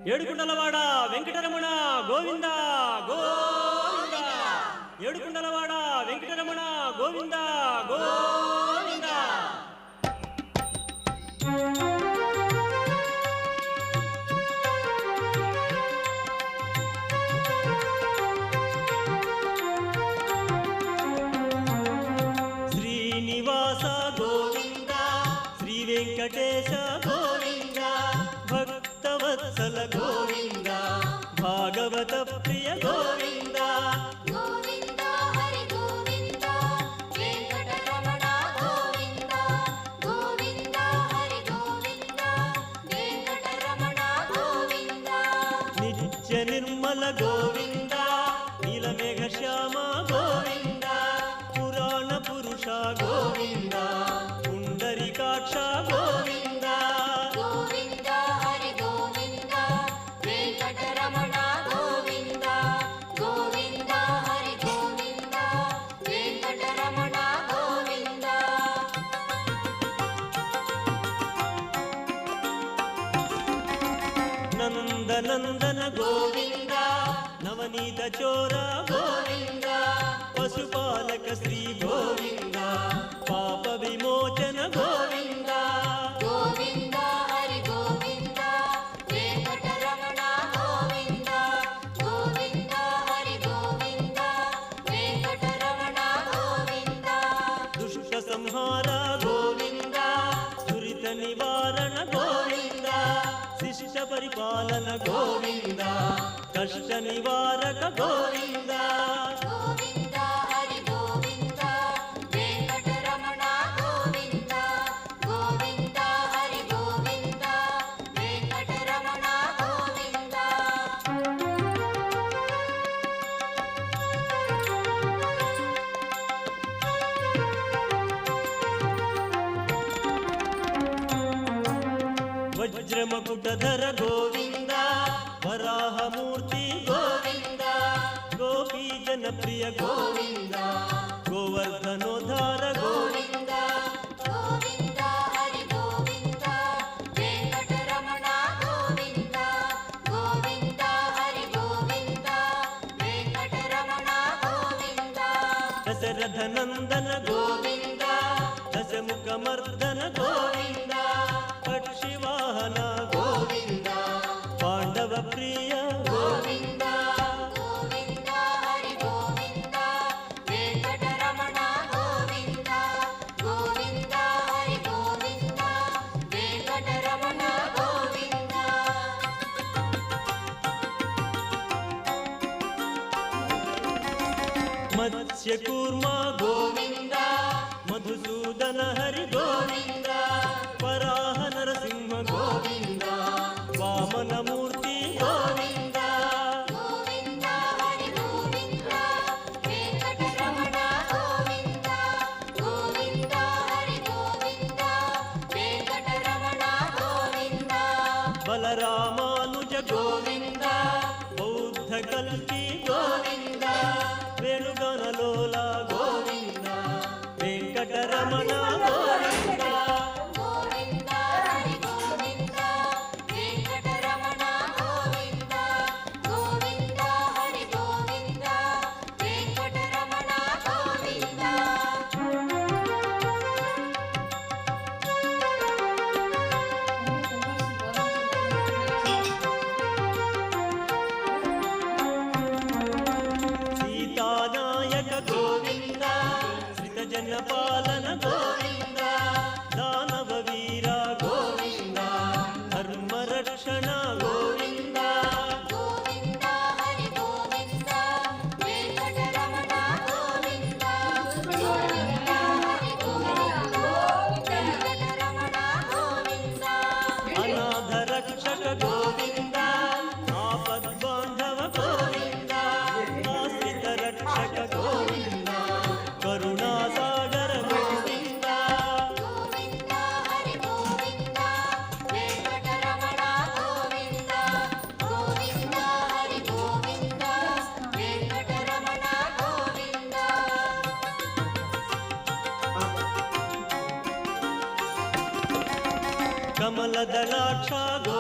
ఏడుకుండలవాడ వెంకటరమణ గోవింద గోవింద ఏడుకుండలవాడ వెంకటరమణ గోవింద గోవింద శ్రీనివాస గోవింద శ్రీ వెంకటేశ గోవింద భక్తవత్సల గోవింద భాగవత ప్రియ గోవింద గోవింద హరి గోవింద వెంకటరమణ గోవింద గోవింద హరి గోవింద వెంకటరమణ గోవింద నిత్య నిర్మల గోవింద నీలమేఘ శ్యామ గోవింద పురాణ పురుష గోవింద పుండరీకాక్ష గోవింద గోవింద హరి గోవింద వెంకటరమణ గోవింద గోవింద హరి గోవింద వెంకటరమణ గోవింద నందనందన గోవింద నవనీత చోర గోవింద పశుపాలక శ్రీ గోవింద పాప విమోచన గోవింద గోవింద హరి గోవింద వెంకటరమణ గోవింద గోవింద హరి గోవింద వెంకటరమణ గోవింద దుష్ట సంహార గోవింద దురిత నివారణ గోవింద శిష్ట పరిపాలన గోవింద కష్ట నివారక గోవింద గోవింద హరి గోవింద వెంకటరమణ గోవింద గోవింద హరి గోవింద వెంకటరమణ గోవింద వజ్రమకుటధర గోవింద వరాహమూర్తి గోవింద గోపీ జనప్రియ గోవింద గోవర్ధనోద్ధార గోవింద గోవింద హరి గోవింద వెంకటరమణ గోవింద గోవింద హరి గోవింద వెంకటరమణ గోవింద దశరథ నందన గోవింద దశముఖమర్దన గోవింద పక్షివాహన గోవింద పాండవ ప్రియ గోవింద గోవింద హరి గోవింద వెంకటరమణ గోవింద గోవింద హరి గోవింద వెంకటరమణ గోవింద మత్స్యకూర్మ గోవింద మధుసూదన హరి గోవింద వరాహ నరసింహ గోవింద వామనమూర్తి గోవింద గోవింద హరి గోవింద వెంకటరమణ గోవింద గోవింద హరి గోవింద వెంకటరమణ గోవింద బలరామానుజ గోవింద బౌద్ధ కల్కి గోవింద వేణుగణలోల గోవింద వెంకటరమణ గోవింద గోవింద హరి గోవింద వెంకటరమణ గోవింద గోవింద హరి గోవింద వెంకటరమణ గోవింద సీతానాయక గోవింద శ్రిత జన పాలన గోవింద దానవ వీర గోవింద ధర్మ రక్షణ గోవింద గోవింద హరి గోవింద వెంకటరమణ గోవింద గోవింద హరి గోవింద వెంకటరమణ గోవింద అనాథ రక్షక గోవింద ఆపద్బాంధవ గోవింద ఆశ్రిత రక్షక గోవింద కరుణాసాగర గోవింద గోవింద హరి గోవింద వెంకటరమణ గోవింద గోవింద హరి గోవింద వెంకటరమణ గోవింద కమల దళాక్ష